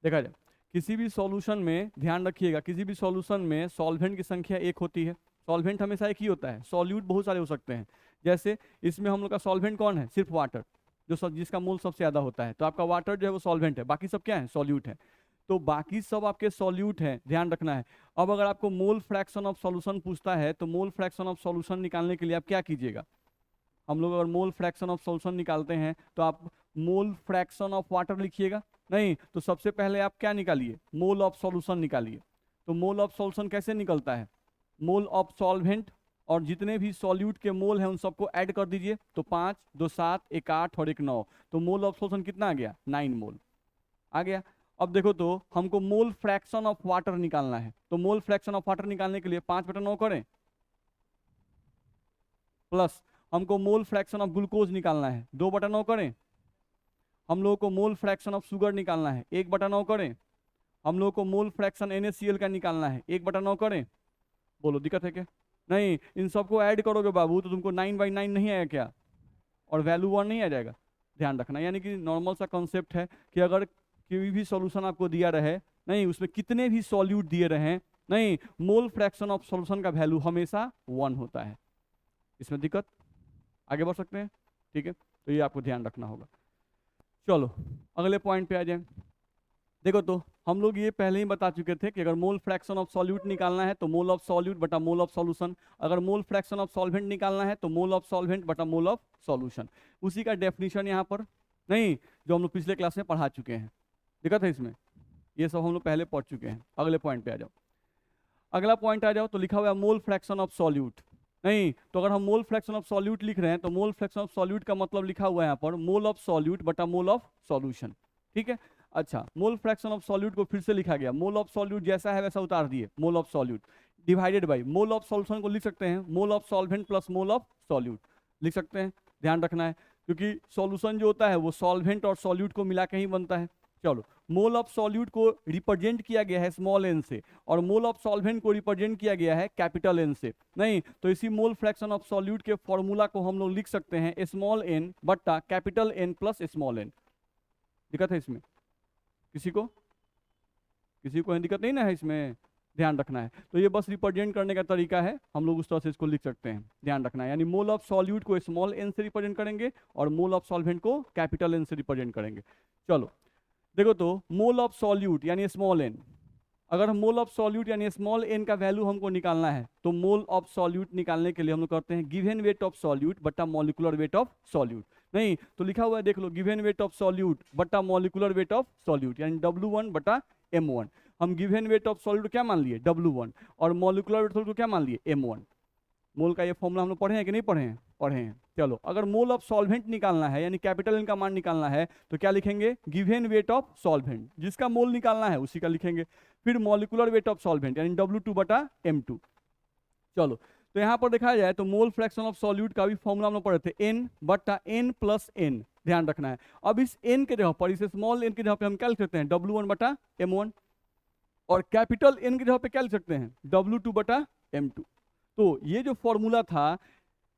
देखा जाए किसी भी सॉल्यूशन में, ध्यान रखिएगा, किसी भी सॉल्यूशन में सॉल्वेंट की संख्या एक होती है। सॉल्वेंट हमेशा एक ही होता है, सॉल्यूट बहुत सारे हो सकते हैं। जैसे इसमें हम लोग का सॉल्वेंट कौन है, सिर्फ वाटर, जो जिसका मोल सबसे ज्यादा होता है। तो आपका वाटर जो है वो सॉल्वेंट है, बाकी सब क्या है, सॉल्यूट है। तो बाकी सब आपके सॉल्यूट हैं, ध्यान रखना है। अब अगर आपको मोल फ्रैक्शन ऑफ सॉल्यूशन पूछता है तो मोल फ्रैक्शन ऑफ सॉल्यूशन निकालने के लिए आप क्या कीजिएगा, हम लोग अगर मोल फ्रैक्शन ऑफ सॉल्यूशन निकालते हैं तो आप मोल फ्रैक्शन ऑफ वाटर लिखिएगा। नहीं तो सबसे पहले आप क्या निकालिए, मोल ऑफ सॉल्यूशन निकालिए। तो मोल ऑफ सॉल्यूशन कैसे निकलता है, मोल ऑफ सॉल्वेंट और जितने भी सॉल्यूट के मोल हैं उन सबको ऐड कर दीजिए। तो 5 2 7 1 8 और 1 9, तो मोल ऑफ सॉल्यूशन कितना आ गया, 9 मोल आ गया। अब देखो तो हमको मोल फ्रैक्शन ऑफ वाटर निकालना है, तो मोल फ्रैक्शन ऑफ वाटर निकालने के लिए 5/9 करें, प्लस हमको मोल फ्रैक्शन ऑफ ग्लूकोज निकालना है, 2/9 करें। हम लोगों को मोल फ्रैक्शन ऑफ शुगर निकालना है, 1/9 करें। हम लोगों को मोल फ्रैक्शन NaCl का निकालना है, 1/9 करें। बोलो दिक्कत है क्या, नहीं इन सबको ऐड करोगे बाबू तो तुमको 9/9 नहीं आएगा क्या, और वैल्यू 1 नहीं आ जाएगा। ध्यान रखना, यानी कि नॉर्मल सा कॉन्सेप्ट है कि अगर कोई भी सॉल्यूशन आपको दिया रहे, नहीं उसमें कितने भी सॉल्यूट दिए रहे, नहीं मोल फ्रैक्शन ऑफ सॉल्यूशन का वैल्यू हमेशा 1 होता है। इसमें दिक्कत, आगे बढ़ सकते हैं, ठीक है, तो ये आपको ध्यान रखना होगा। चलो अगले पॉइंट पे आ जाए। देखो तो हम लोग ये पहले ही बता चुके थे कि अगर मोल फ्रैक्शन ऑफ सॉल्यूट निकालना है तो मोल ऑफ सॉल्यूट बटा मोल ऑफ सॉल्यूशन, अगर मोल फ्रैक्शन ऑफ सॉल्वेंट निकालना है तो मोल ऑफ सॉल्वेंट बटा मोल ऑफ सॉल्यूशन। उसी का डेफिनेशन यहाँ पर, नहीं जो हम लोग पिछले क्लास में पढ़ा चुके हैं। दिक्कत है इसमें, ये सब हम लोग पहले पढ़ चुके हैं। अगले पॉइंट पे आ जाओ, अगला पॉइंट आ जाओ तो लिखा हुआ है मोल फ्रैक्शन ऑफ सॉल्यूट। नहीं तो अगर हम मोल फ्रैक्शन ऑफ सॉल्यूट लिख रहे हैं तो मोल फ्रैक्शन ऑफ सॉल्यूट का मतलब लिखा हुआ है यहाँ पर मोल ऑफ सॉल्यूट बटा मोल ऑफ सॉल्यूशन, ठीक है। अच्छा, मोल फ्रैक्शन ऑफ सॉल्यूट को फिर से लिखा गया, मोल ऑफ सॉल्यूट जैसा है वैसा उतार दिए, मोल of solute divided by mole of solution को लिख सकते हैं मोल of solvent plus mole of solute लिख सकते हैं। ध्यान रखना है क्योंकि सॉल्यूशन जो होता है वो सॉल्वेंट और सॉल्यूट को मिला के ही बनता है। चलो, मोल ऑफ सॉल्यूट को रिप्रेजेंट किया गया है स्मॉल एन से और मोल ऑफ सॉल्वेंट को रिप्रेजेंट किया गया है कैपिटल एन से। नहीं तो इसी मोल फ्रैक्शन ऑफ सॉल्यूट के फॉर्मूला को हम लोग लिख सकते हैं स्मॉल एन बट्टा capital N plus small n. दिक्कत है इसमें, किसी को, किसी को दिक्कत नहीं ना है इसमें, ध्यान रखना है। तो ये बस रिप्रेजेंट करने का तरीका है, हम लोग उस तरह से इसको लिख सकते हैं, ध्यान रखना है। यानी मोल ऑफ सॉल्यूट को स्मॉल एन से रिप्रेजेंट करेंगे और मोल ऑफ सॉल्वेंट को कैपिटल एन से रिप्रेजेंट करेंगे। चलो देखो तो मोल ऑफ सॉल्यूट यानी स्मॉल एन, अगर हम मोल ऑफ सॉल्यूट यानी स्मॉल एन का वैल्यू हमको निकालना है तो मोल ऑफ सॉल्यूट निकालने के लिए हम लोग करते हैं गिवन वेट ऑफ सॉल्यूट बट्टा मॉलिक्यूलर वेट ऑफ सॉल्यूट। नहीं तो लिखा हुआ है देख लो, गिवन वेट ऑफ सॉल्यूट बट्टा मॉलिक्यूलर वेट ऑफ सॉल्यूट यानी W1 बटा M1। हम गिवन वेट ऑफ सॉल्यूट क्या मान लिए, W1, और मॉलिक्यूलर वेट को क्या मान लिए, M1। मोल का ये फॉर्मूला हम लोग पढ़े हैं कि नहीं पढ़े हैं, पढ़े हैं। चलो अगर मोल ऑफ सॉल्वेंट निकालना है यानी कैपिटल एन का मान निकालना है तो क्या लिखेंगे, गिवन वेट ऑफ सॉल्वेंट, जिसका मोल निकालना है उसी का लिखेंगे। फिर मॉलिक्यूलर वेट ऑफ सॉल्वेंट यानी W2 बटा M2। चलो तो यहाँ पर देखा जाए तो मोल फ्रैक्शन ऑफ सॉल्यूट का भी फॉर्मूला हम लोग पढ़े थे N बटा N प्लस N, ध्यान रखना है। अब इस N के जगह पर, इस स्मॉल n के जगह पे हम क्या लिख सकते हैं, W1 बटा M1, और कैपिटल N की जगह पे क्या लिख सकते हैं, W2 बटा M2। तो ये जो फॉर्मूला था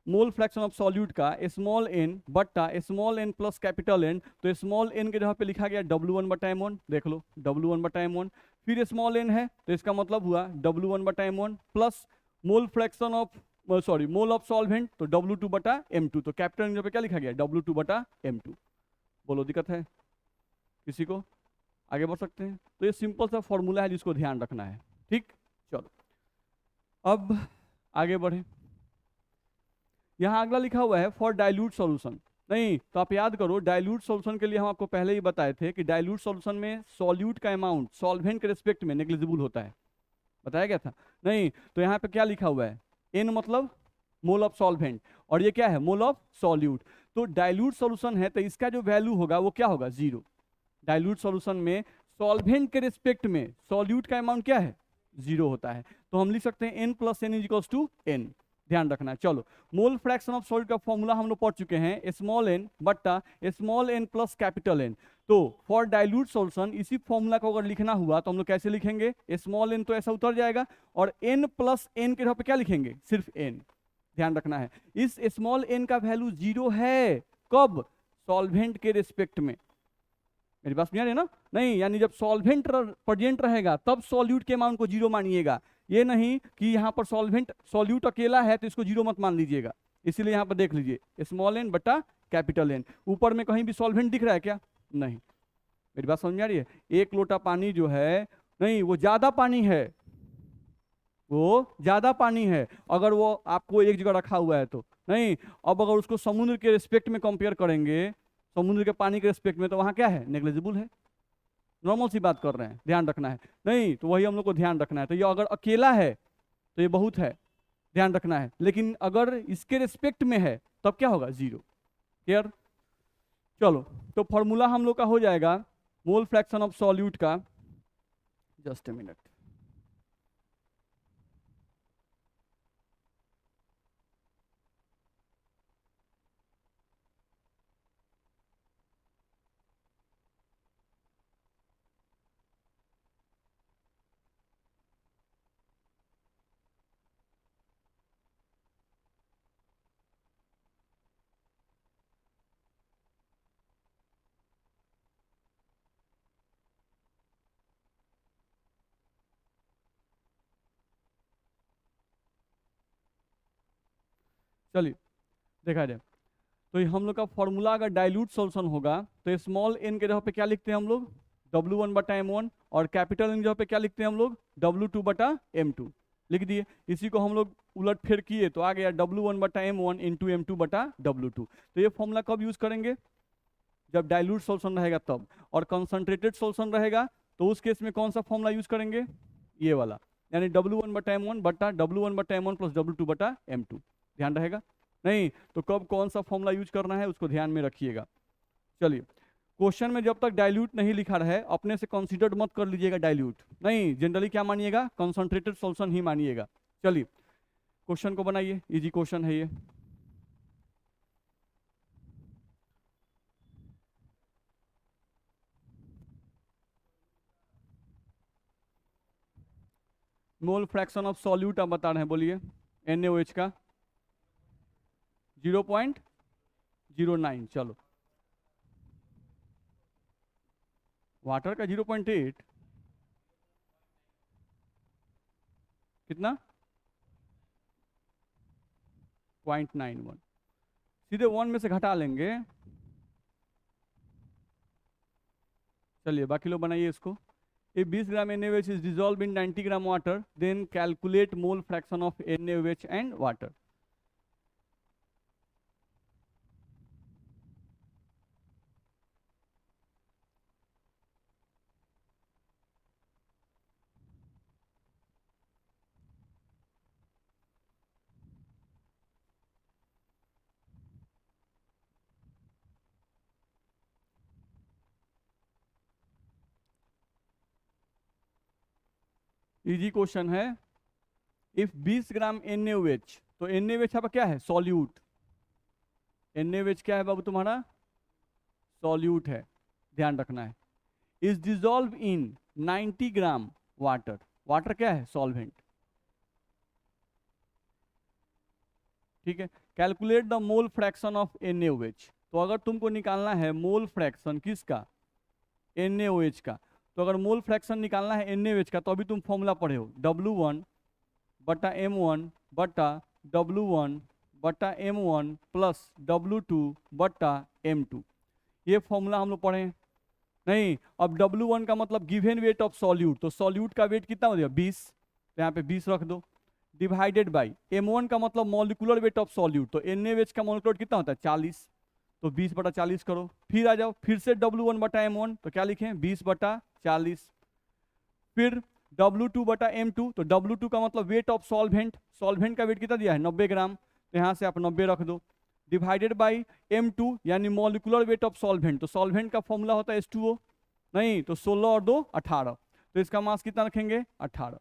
मोल फ्रैक्शन ऑफ सॉल्यूट का स्मॉल एन बट्टा small n plus capital N, तो स्मॉल एन के जगह पे लिखा गया W1 बटा M1, देख लो W1 बटा M1। फिर स्मॉल एन है तो इसका मतलब हुआ W1 बटा M1 plus mole fraction of sorry mole of solvent तो W2 बटा M2, तो कैपिटल एन पे क्या लिखा गया, W2 बटा M2। बोलो दिक्कत है किसी को, आगे बढ़ सकते हैं। तो ये सिंपल सा फॉर्मूला है जिसको ध्यान रखना है, ठीक। चलो अब आगे बढ़े, यहाँ अगला लिखा हुआ है फॉर डाइल्यूट सॉल्यूशन। नहीं तो आप याद करो डाइल्यूट सॉल्यूशन के लिए हम आपको पहले ही बताए थे कि डाइल्यूट सॉल्यूशन में सॉल्यूट का अमाउंट सॉल्वेंट के रिस्पेक्ट में नेग्लिजिबल होता है, बताया गया था। नहीं तो यहाँ पे क्या लिखा हुआ है, एन मतलब मोल ऑफ सॉल्वेंट और ये क्या है, मोल ऑफ सॉल्यूट। तो डाइल्यूट सॉल्यूशन है तो इसका जो वैल्यू होगा वो क्या होगा, 0। डाइल्यूट सॉल्यूशन में सॉल्वेंट के रिस्पेक्ट में सॉल्यूट का अमाउंट क्या है, 0 होता है। तो हम लिख सकते हैं n plus n is equals to n, ध्यान रखना है। चलो मोल फ्रैक्शन ऑफ सॉल्यूट का फॉर्मूला हम लोग पढ़ चुके हैं स्मॉल एन बट्टा small n plus capital N. तो फॉर डाइल्यूट सॉल्यूशन इसी फॉर्मूला को अगर लिखना हुआ तो हम लोग कैसे लिखेंगे, स्मॉल एन तो ऐसा उतर जाएगा और n प्लस एन के जगह पे क्या लिखेंगे, सिर्फ n। ध्यान रखना है इस स्मॉल एन का वैल्यू 0 है, कब, सॉल्वेंट के रिस्पेक्ट में। मेरी बात समझ आ रही है ना? नहीं, यानी जब सॉल्वेंट प्रेजेंट रहेगा तब सॉल्यूट के अमाउंट को जीरो मानिएगा। ये नहीं कि यहाँ पर सॉल्यूट अकेला है तो इसको जीरो मत मान लीजिएगा। इसीलिए यहाँ पर देख लीजिए स्मॉल एन बटा कैपिटल एन। ऊपर में कहीं भी सॉल्वेंट दिख रहा है क्या? नहीं। मेरी बात समझ में आ रही है? एक लोटा पानी जो है, नहीं वो ज्यादा पानी है, वो ज्यादा पानी है अगर वो आपको एक जगह रखा हुआ है तो। नहीं, अब अगर उसको समुद्र के रिस्पेक्ट में कंपेयर करेंगे, समुद्र के पानी के रिस्पेक्ट में, तो वहां क्या है? नेग्लिजिबल है। नॉर्मल सी बात कर रहे हैं, ध्यान रखना है। नहीं तो वही हम लोग को ध्यान रखना है। तो ये अगर अकेला है तो ये बहुत है, ध्यान रखना है। लेकिन अगर इसके रिस्पेक्ट में है तब क्या होगा? जीरो। क्लियर? चलो, तो फॉर्मूला हम लोग का हो जाएगा मोल फ्रैक्शन ऑफ सॉल्यूट का। Just a minute. चलिए देखा जाए, तो ये हम लोग का फॉर्मूला अगर डाइल्यूट सॉल्यूशन होगा तो स्मॉल एन के जगह पे क्या लिखते हैं हम लोग? W1 बटा M1। और कैपिटल एन की जगह पे क्या लिखते हैं हम लोग? W2 बटा M2 लिख दिए। इसी को हम लोग उलट फेर किए तो आ गया W1 बटा M1 इंटू M2 बटा W2। तो ये फॉर्मूला कब यूज करेंगे? जब डाइल्यूट सॉल्यूशन रहेगा तब। और कंसंट्रेटेड सॉल्यूशन रहेगा तो उस केस में कौन सा फॉर्मूला यूज करेंगे? ये वाला, यानी W1 बटा M1 बटा W1 बटा M1 प्लस W2 बटा M2। ध्यान रहेगा? नहीं तो कब कौन सा फॉर्मूला यूज करना है उसको ध्यान में रखिएगा। चलिए, क्वेश्चन में जब तक डाइल्यूट नहीं लिखा रहे अपने से कंसीडर्ड मत कर लीजिएगा डाइल्यूट। नहीं, जनरली क्या मानिएगा? कंसंट्रेटेड सॉल्यूशन ही मानिएगा। चलिए क्वेश्चन को बनाइए, इजी क्वेश्चन है ये। मोल फ्रैक्शन ऑफ सॉल्यूट आप बता रहे हैं, बोलिए। NaOH का 0.09। चलो, वाटर का 0.8 कितना? 0.91। सीधे 1 में से घटा लेंगे। चलिए बाकी लोग बनाइए इसको। If 20 gram NaOH is dissolved in 90 gram water, then calculate mole fraction of NaOH and water. Easy question है। इफ 20 ग्राम NaOH, तो NaOH आपका क्या है? सॉल्यूट। NaOH क्या है बाबू तुम्हारा? सॉल्यूट है, ध्यान रखना है। Is dissolve in 90 gram water. Water क्या है? सॉल्वेंट। ठीक है। Calculate the mole fraction of NaOH। तो अगर तुमको निकालना है मोल फ्रैक्शन किसका? NaOH का। तो अगर मोल फ्रैक्शन निकालना है NaOH का तो अभी तुम फॉर्मूला पढ़े हो, W1 बटा M1 बटा W1 बटा M1 प्लस W2 बटा M2। ये फॉर्मूला हम लोग पढ़े हैं। नहीं, अब W1 का मतलब गिवन वेट ऑफ सॉल्यूट, तो सॉल्यूट का वेट कितना हो गया? 20। तो यहाँ पे 20 रख दो, डिवाइडेड बाई M1 का मतलब मॉलिकुलर वेट ऑफ सॉल्यूट, तो NaOH का मॉलिकुलर कितना होता है? 40। तो 20 बटा 40 करो, फिर आ जाओ फिर से W1 बटा M1, तो क्या लिखें? 20 बटा 40। फिर W2 बटा M2, तो W2 का मतलब वेट ऑफ सॉल्वेंट, सॉल्वेंट का वेट कितना दिया है? 90 ग्राम, तो यहाँ से आप 90 रख दो, डिवाइडेड बाई M2 यानी मॉलिकुलर वेट ऑफ सॉल्वेंट, तो सॉल्वेंट का फॉर्मूला होता है H2O। नहीं तो 16 और 2 18, तो इसका मास कितना रखेंगे? 18।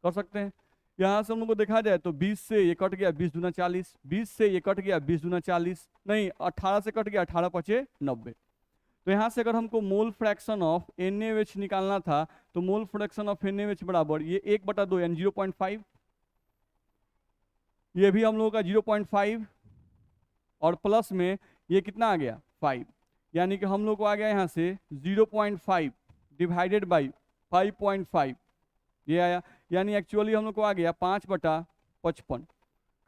कर सकते हैं। यहाँ से हम लोग को देखा जाए तो 20 से ये कट गया, 20 दूना 40, 20 से ये कट गया, 20 दूना 40, नहीं 18 से कट गया, 18 पचे 90। तो यहाँ से अगर हमको मोल फ्रैक्शन ऑफ NaOH निकालना था तो मोल फ्रैक्शन ऑफ NaOH बराबर ये 1/2 यानी 0.5, ये भी हम लोगों का 0.5, और प्लस में ये कितना आ गया? 5, यानी कि हम लोग को आ गया यहाँ से 0.5 डिवाइडेड बाई 5.5, ये आया। यानी एक्चुअली हम लोग को आ गया 5/55,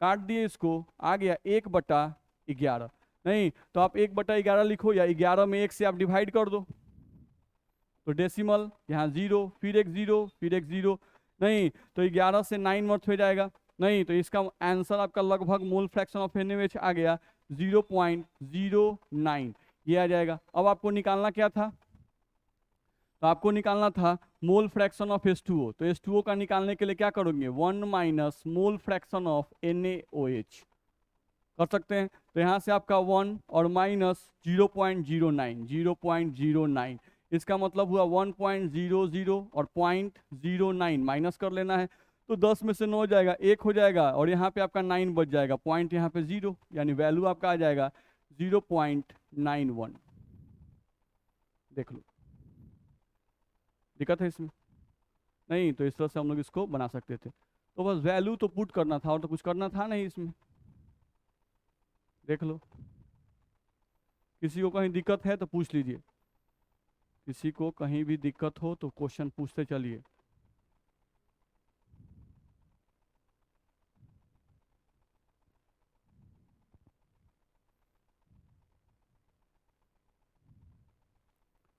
काट दिए इसको, आ गया 1/11। नहीं तो आप 1/11 लिखो, या 11 में 1 से आप डिवाइड कर दो, तो डेसिमल यहाँ 0, फिर एक 0, फिर एक 0। नहीं तो 11 से 9 मत हो जाएगा। नहीं तो इसका आंसर आपका लगभग मोल फ्रैक्शन ऑफ NaOH आ गया 0.09, ये आ जाएगा। अब आपको निकालना क्या था, तो आपको निकालना था मोल फ्रैक्शन ऑफ H2O। तो H2O का निकालने के लिए क्या करोगे, 1 minus mole fraction of NaOH कर सकते हैं। तो यहाँ से आपका 1 और माइनस 0.09, इसका मतलब हुआ 1.00 और 0.09 माइनस कर लेना है। तो 10 में से 9 जाएगा, 1 हो जाएगा, और यहाँ पे आपका 9 बच जाएगा, पॉइंट यहाँ पे 0, यानी वैल्यू आपका आ जाएगा 0.91। देख लो, दिक्कत है इसमें? नहीं तो इस तरह से हम लोग इसको बना सकते थे। तो बस वैल्यू तो पुट करना था, और तो कुछ करना था नहीं इसमें। देख लो, किसी को कहीं दिक्कत है तो पूछ लीजिए, किसी को कहीं भी दिक्कत हो तो क्वेश्चन पूछते चलिए।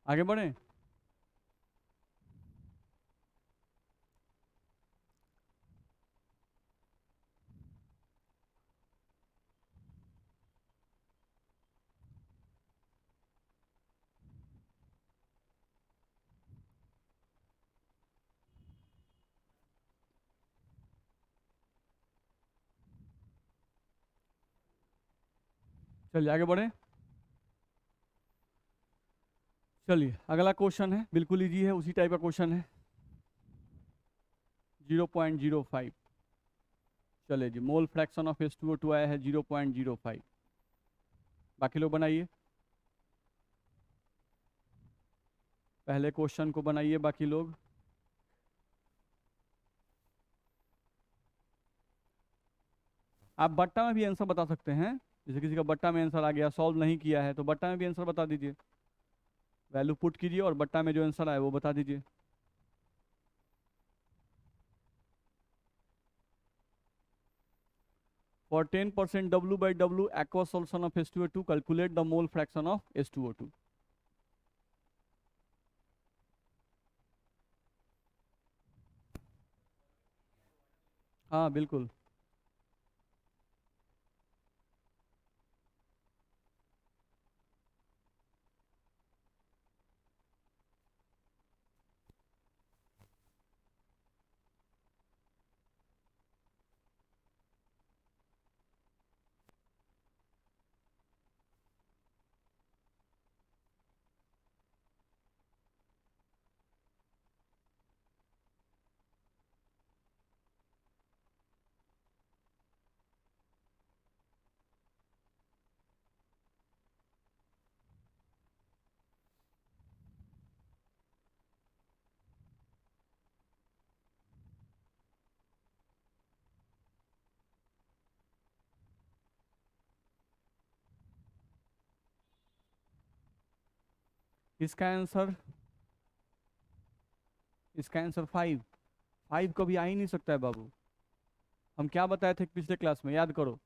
आगे बढ़े। चलिए आगे बढ़े। चलिए अगला क्वेश्चन है, बिल्कुल इजी है, उसी टाइप का क्वेश्चन है। 0.05। चलिए जी, मोल फ्रैक्शन ऑफ H2O2 आया है 0.05। बाकी लोग बनाइए, पहले क्वेश्चन को बनाइए बाकी लोग। आप बट्टा में भी आंसर बता सकते हैं, जैसे किसी का बट्टा में आंसर आ गया, सॉल्व नहीं किया है, तो बट्टा में भी आंसर बता दीजिए। वैल्यू पुट कीजिए और बट्टा में जो आंसर आए वो बता दीजिए। For 10% W/W aqueous solution of H2O2, calculate the mole fraction of H2O2। हाँ बिल्कुल। इसका आंसर 5 कभी आ ही नहीं सकता है बाबू। हम क्या बताए थे पिछले क्लास में, याद करो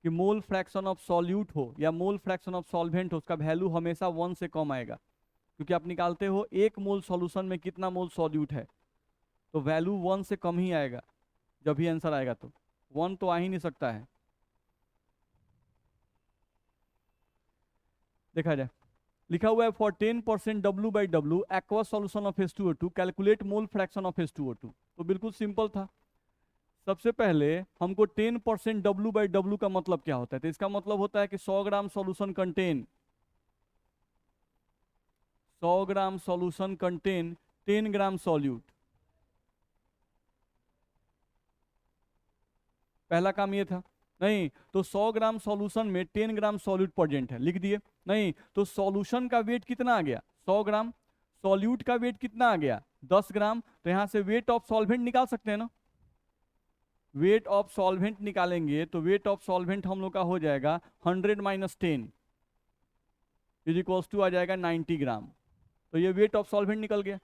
कि मोल फ्रैक्शन ऑफ सॉल्यूट हो या मोल फ्रैक्शन ऑफ सॉल्वेंट हो, उसका वैल्यू हमेशा 1 से कम आएगा, क्योंकि आप निकालते हो 1 मोल सॉल्यूशन में कितना मोल सॉल्यूट है, तो वैल्यू 1 से कम ही आएगा जब भी आंसर आएगा। तो 1 तो आ ही नहीं सकता है। देखा जाए, लिखा हुआ है for 10% W/W aqueous solution of H2O2 calculate mole fraction of H2O2। तो बिल्कुल सिंपल था। सबसे पहले हमको 10% W/W का मतलब क्या होता है, तो इसका मतलब होता है कि 100 ग्राम सॉल्यूशन कंटेन 10 ग्राम सॉल्यूट। पहला काम ये था। नहीं तो 100 ग्राम सॉल्यूशन में 10 ग्राम सॉल्यूट प्रेजेंट है, लिख दिए। नहीं तो सॉल्यूशन का वेट कितना आ गया, 100 ग्राम, सॉल्यूट का वेट कितना आ गया, 10 ग्राम। तो यहां से वेट ऑफ सॉल्वेंट निकाल सकते हैं ना, वेट ऑफ सॉल्वेंट निकालेंगे तो वेट ऑफ सॉल्वेंट हम लोग का हो जाएगा 100 - 10। इज इक्वल्स टू आ जाएगा 90 ग्राम। तो ये वेट ऑफ सॉल्वेंट निकल गया।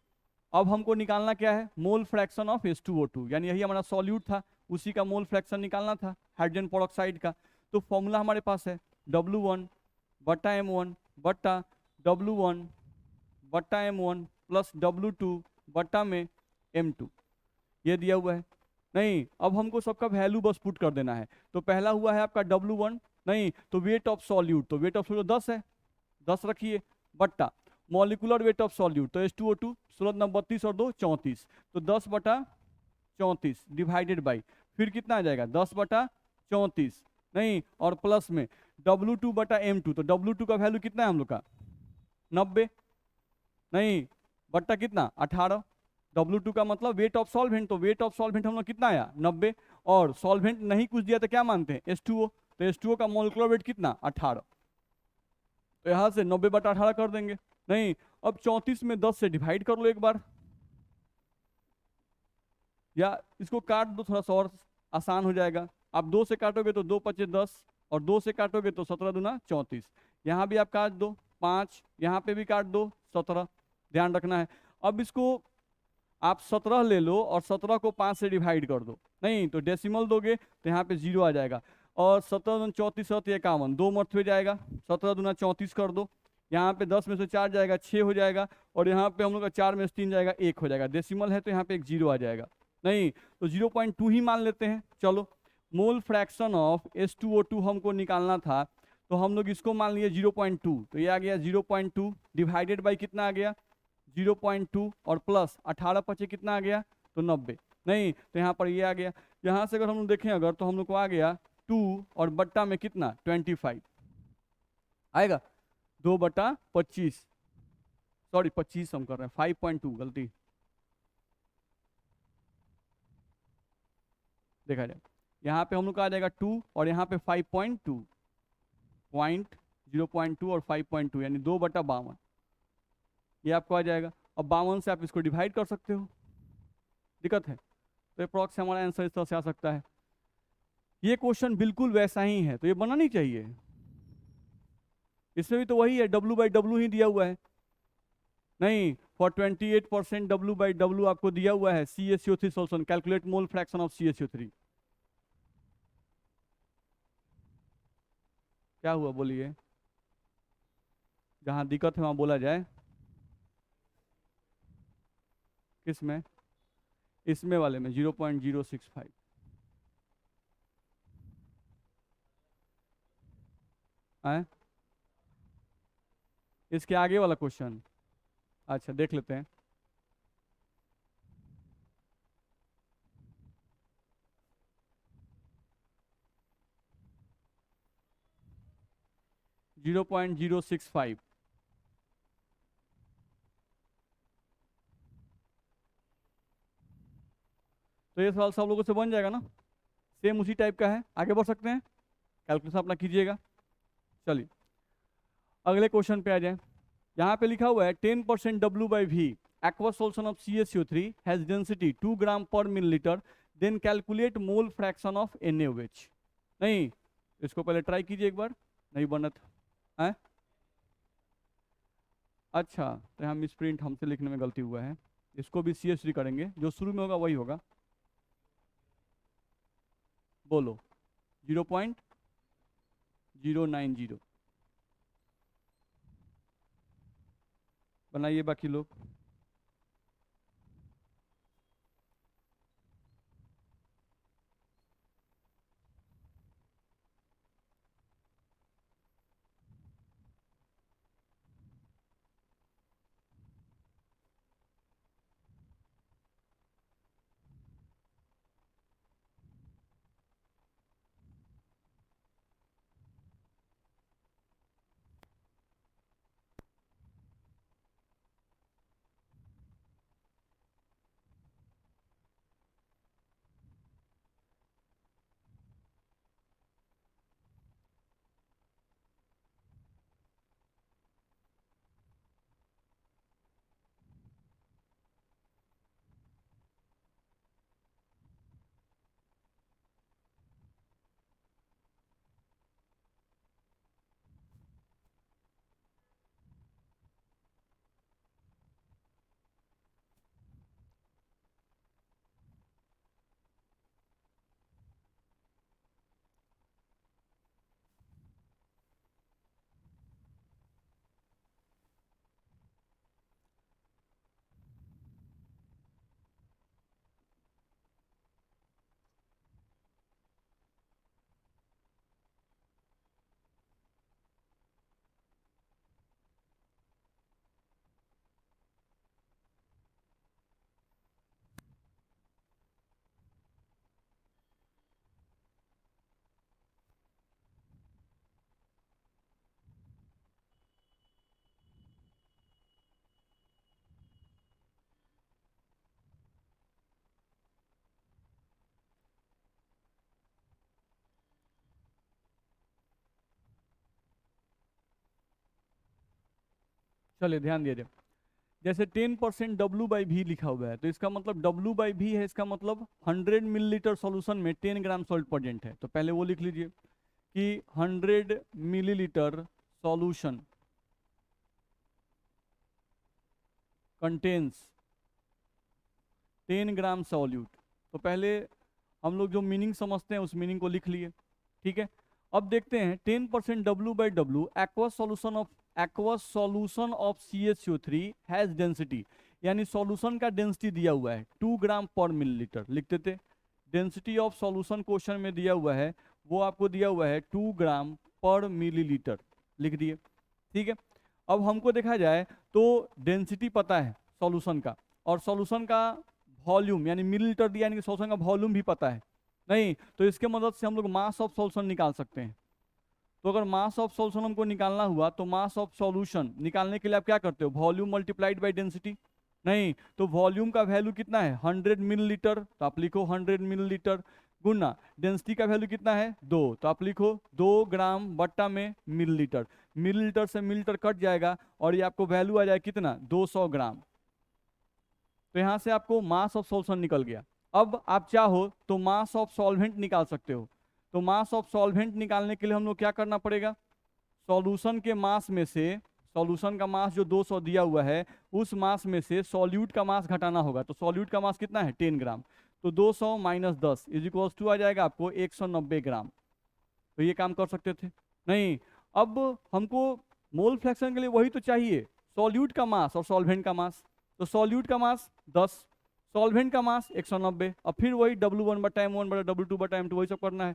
अब हमको निकालना क्या है, मोल फ्रैक्शन ऑफ H2O2, यानी यही हमारा सॉल्यूट था, उसी का मोल फ्रैक्शन निकालना था हाइड्रोजन पेरोक्साइड का। तो फॉर्मूला हमारे पास है W1 बट्टा M1 बट्टा W1 बट्टा M1 प्लस W2 बट्टा में M2, ये दिया हुआ है। नहीं, अब हमको सबका वैल्यू बस पुट कर देना है। तो पहला हुआ है आपका W1, नहीं तो वेट ऑफ सॉल्यूट, तो वेट ऑफ सॉल्यूट 10 है, 10 रखिए, बट्टा मॉलिकुलर वेट ऑफ सॉल्यूट, तो H2O2 16 32 और 2 34, तो 10 बटा 34 डिवाइडेड बाई, फिर कितना आ जाएगा 10 बटा 34, नहीं और प्लस में W2 बटा M2, तो W2 का वैल्यू कितना है हम लोग का 90, नहीं बट्टा कितना 18, W2 का मतलब वेट ऑफ सॉल्वेंट, तो वेट ऑफ सॉल्वेंट हम लोग कितना आया 90, और सॉल्वेंट नहीं कुछ दिया तो क्या मानते हैं H2O, तो H2O का मोलिकुलर वेट कितना 18, तो यहां से 90 बटा 18 कर देंगे। नहीं, अब 34 में 10 से डिवाइड कर लो एक बार, या इसको काट दो, थोड़ा सा और आसान हो जाएगा। आप 2 से काटोगे तो 2 पचे 10, और 2 से काटोगे तो 17 दूना 34, यहाँ भी आप काट दो 5, यहाँ पे भी काट दो 17, ध्यान रखना है। अब इसको आप 17 ले लो और 17 को 5 से डिवाइड कर दो, नहीं तो डेसिमल दोगे तो यहाँ पे 0 आ जाएगा, और 17 दूना 34 7 51, 2 मरते जाएगा, 17 दूना 34 कर दो, यहाँ पे 10 में से 4 जाएगा 6 हो जाएगा, और यहाँ पे हम लोग का 4 में से 3 जाएगा 1 हो जाएगा, डेसिमल है तो यहाँ पे एक 0 आ जाएगा, नहीं तो 0.2 ही मान लेते हैं। चलो, मोल फ्रैक्शन ऑफ H2O2 हमको निकालना था, तो हम लोग इसको मान लिए 0.2, तो ये आ गया 0.2 डिवाइडेड बाई कितना आ गया 0.2, और प्लस 18 पचे कितना आ गया तो 90, नहीं तो यहाँ पर ये आ गया। यहाँ से अगर हम लोग देखें अगर, तो हम लोग को आ गया 2 और बट्टा में कितना 25 आएगा, 2 बटा 25, सॉरी 25 हम कर रहे हैं 5.2, गलती देखा जाए, यहाँ पे हम लोग का आ जाएगा 2 और यहाँ पे 5.2, 0.2 और 5.2 यानी 2 बटा 52, ये आपको आ जाएगा। अब 52 से आप इसको डिवाइड कर सकते हो, दिक्कत है, तो अप्रॉक्स हमारा आंसर इस तरह से आ सकता है। ये क्वेश्चन बिल्कुल वैसा ही है, तो ये बनना नहीं चाहिए, इसमें भी तो वही है W/W ही दिया हुआ है, नहीं फॉर 28% W/W आपको दिया हुआ है CaCO3 solution, calculate mole fraction of CaCO3, क्या हुआ बोलिए, जहां दिक्कत है वहां बोला जाए। किसमें, इसमें वाले में 0.065, है इसके आगे वाला क्वेश्चन, अच्छा देख लेते हैं। Zero point zero six five, तो ये सवाल सब लोगों से बन जाएगा ना, सेम उसी टाइप का है, आगे बढ़ सकते हैं, कैलकुलेशन अपना कीजिएगा। चलिए अगले क्वेश्चन पे आ जाए। यहाँ पे लिखा हुआ है 10% W/V aqueous solution of CaCO3 has density 2 gram पर millilitre, then calculate mole fraction of NaOH। नहीं, इसको पहले ट्राई कीजिए एक बार, नहीं बनत है, अच्छा तो हम मिसप्रिंट हमसे लिखने में गलती हुआ है, इसको भी CH3 करेंगे, जो शुरू में होगा वही होगा, बोलो 0.090, बनाइए बाकी लोग। चलिए ध्यान दीजिए, जैसे 10% W/V लिखा हुआ है, तो इसका मतलब W/V है, इसका मतलब 100 मिलीलीटर सॉल्यूशन में 10 ग्राम सॉल्ट प्रेजेंट है। तो पहले वो लिख लीजिए कि 100 मिलीलीटर सॉल्यूशन कंटेन्स 10 ग्राम सॉल्यूट। तो पहले हम लोग जो मीनिंग समझते हैं उस मीनिंग को लिख लिए, ठीक है। अब देखते हैं 10% W/W aqueous solution of CaCO3 has density, यानी सॉल्यूशन का डेंसिटी दिया हुआ है 2 ग्राम पर मिलीलीटर। लिखते थे डेंसिटी ऑफ सॉल्यूशन क्वेश्चन में दिया हुआ है, वो आपको दिया हुआ है 2 ग्राम पर मिलीलीटर, लिख दिए, ठीक है। अब हमको देखा जाए तो डेंसिटी पता है सॉल्यूशन का, और सॉल्यूशन का वॉल्यूम यानी मिलीलीटर दिया, यानी कि सॉल्यूशन का वॉल्यूम भी पता है नहीं, तो इसके मदद से हम लोग मास ऑफ सॉल्यूशन निकाल सकते हैं। तो अगर मास ऑफ सॉल्यूशन हमको निकालना हुआ तो मास ऑफ सॉल्यूशन निकालने के लिए आप क्या करते हो, वॉल्यूम मल्टीप्लाइड बाय डेंसिटी। नहीं, तो वॉल्यूम का वैल्यू कितना है 100 मिलीलीटर, तो आप लिखो 100 मिलीलीटर गुना डेंसिटी का वैल्यू कितना है 2, तो आप लिखो 2 ग्राम बट्टा में मिलीलीटर। मिलीलीटर से मिलीलीटर कट जाएगा और ये आपको वैल्यू आ जाएगा कितना 200 ग्राम। तो यहां से आपको मास ऑफ सॉल्यूशन निकल गया। अब आप चाहो तो मास ऑफ सॉल्वेंट निकाल सकते हो। तो मास ऑफ सॉल्वेंट निकालने के लिए हम लोग क्या करना पड़ेगा, सॉल्यूशन के मास में से, सॉल्यूशन का मास जो 200 दिया हुआ है उस मास में से सॉल्यूट का मास घटाना होगा। तो सॉल्यूट का मास कितना है 10 ग्राम, तो 200 माइनस 10 इज इक्वल्स टू आ जाएगा आपको 190 ग्राम। तो ये काम कर सकते थे नहीं। अब हमको मोल फ्रैक्शन के लिए वही तो चाहिए, सॉल्यूट का मास और सॉल्वेंट का मास। तो सॉल्यूट का मास 10, सॉल्वेंट का मास 190, अब फिर वही W1/M1/W2/M2 वही सब करना है।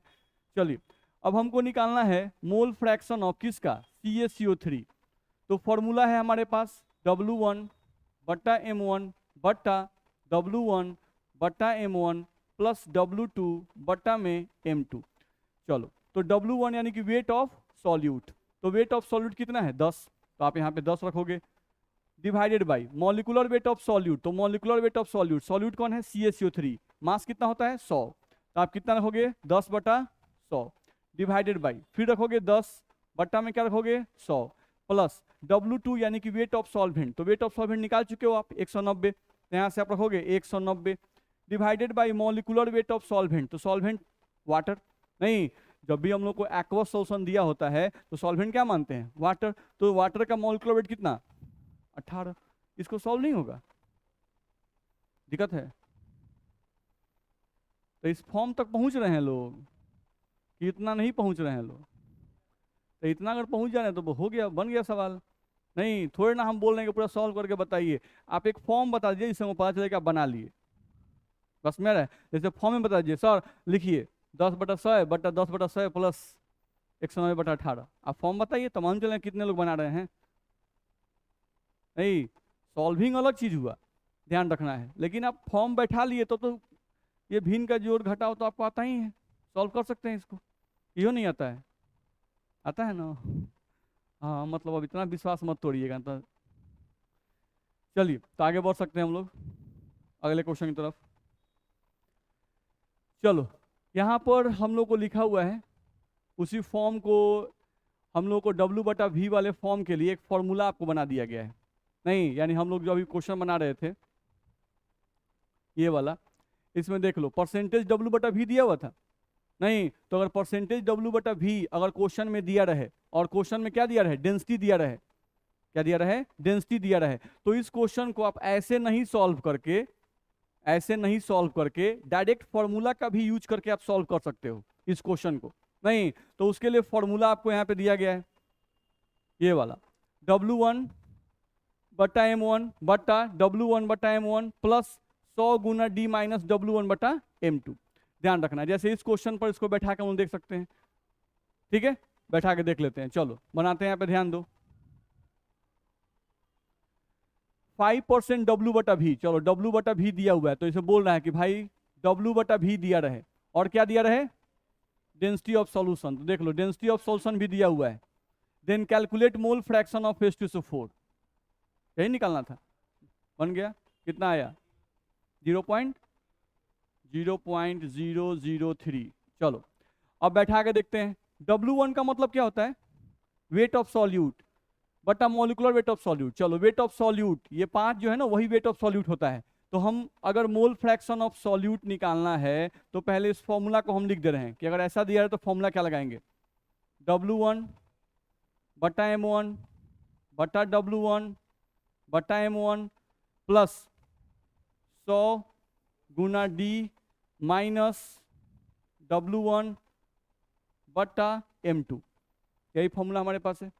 चलिए अब हमको निकालना है मोल फ्रैक्शन ऑफ किसका, CaCO3। तो फॉर्मूला है हमारे पास W1/M1/W1/M1 प्लस W2/M2। चलो तो W1 यानी कि वेट ऑफ सॉल्यूट, तो वेट ऑफ सॉल्यूट कितना है 10, तो आप यहाँ पे 10 रखोगे, divided by molecular weight of solute. तो molecular weight of solute, solute कौन है CaCO3, मास कितना होता है 100, तो आप कितना रखोगे 10/100 डिवाइडेड बाई, फिर रखोगे 10 बट्टा में क्या रखोगे 100 प्लस W2 यानी कि वेट ऑफ सॉल्वेंट। तो वेट ऑफ सॉल्वेंट निकाल चुके हो आप 190, यहाँ से आप रखोगे 190 divided by molecular weight of solvent. तो सॉल्वेंट वाटर नहीं, जब भी हम लोग को एक्वस सॉल्यूशन दिया होता है तो सॉल्वेंट क्या मानते हैं वाटर। तो वाटर का मॉलिकुलर वेट कितना 18, इसको सॉल्व नहीं होगा, दिक्कत है। तो इस फॉर्म तक पहुंच रहे हैं लोग कि इतना नहीं पहुंच रहे हैं लोग, तो इतना अगर पहुंच जा रहे हैं तो हो गया, बन गया सवाल। नहीं थोड़े ना हम बोल रहे हैं कि पूरा सॉल्व करके बताइए, आप एक फॉर्म बता दीजिए जिससे हमको पता चले कि आप बना लिए, बस मेरा है। जैसे फॉर्म में बता दीजिए सर लिखिए 10/100 बट्टा 10/100 प्लस 190/18, आप फॉर्म बताइए तो मान चलें कितने लोग बना रहे हैं। नहीं, सॉल्विंग अलग चीज हुआ, ध्यान रखना है, लेकिन आप फॉर्म बैठा लिए तो ये भिन्न का जोड़ घटाओ तो आपको आता ही है, सॉल्व कर सकते हैं इसको। यो नहीं आता है, आता है ना। हाँ मतलब अब इतना विश्वास मत तोड़िएगा। तो चलिए तो आगे बढ़ सकते हैं हम लोग अगले क्वेश्चन की तरफ। चलो यहाँ पर हम लोग को लिखा हुआ है, उसी फॉर्म को हम लोग को W/V वाले फॉर्म के लिए एक फॉर्मूला आपको बना दिया गया है। नहीं यानी हम लोग जो अभी क्वेश्चन बना रहे थे ये वाला, इसमें देख लो परसेंटेज W/V दिया हुआ था। नहीं तो अगर परसेंटेज W/V अगर क्वेश्चन में दिया रहे और क्वेश्चन में क्या दिया रहे डेंसिटी दिया रहे, क्या दिया रहे डेंसिटी दिया रहे, तो इस क्वेश्चन को आप ऐसे नहीं सॉल्व करके, ऐसे नहीं सॉल्व करके डायरेक्ट फॉर्मूला का भी यूज करके आप सॉल्व कर सकते हो इस क्वेश्चन को। नहीं तो उसके लिए फॉर्मूला आपको यहाँ पे दिया गया है ये वाला W1/M1 बट्टा W1/M1 प्लस 100 गुना D माइनस W1/M2। ध्यान रखना है, जैसे इस क्वेश्चन पर इसको बैठा के हम देख सकते हैं, ठीक है बैठा के देख लेते हैं। चलो बनाते हैं, यहाँ पे ध्यान दो 5% W/V। चलो W/V दिया हुआ है तो इसे बोल रहा है कि भाई W/V दिया रहे और क्या दिया रहे डेंसिटी ऑफ सॉल्यूशन। तो देख लो डेंसिटी ऑफ सॉल्यूशन भी दिया हुआ है, then calculate mole fraction of H2SO4, यही निकालना था, बन गया कितना आया 0.003। चलो अब बैठा के देखते हैं W1 का मतलब क्या होता है वेट ऑफ सॉल्यूट, बटा मॉलिकुलर वेट ऑफ सॉल्यूट। चलो वेट ऑफ सॉल्यूट, ये 5 जो है ना वही वेट ऑफ सॉल्यूट होता है। तो हम अगर मोल फ्रैक्शन ऑफ सॉल्यूट निकालना है तो पहले इस फॉर्मूला को हम लिख दे रहे हैं कि अगर ऐसा दिया है तो फॉर्मूला क्या लगाएंगे, W1 बटा M1 बटा W1 बटा M1 प्लस 100 गुना D माइनस W1 बटा M2। यही फॉर्मूला हमारे पास है।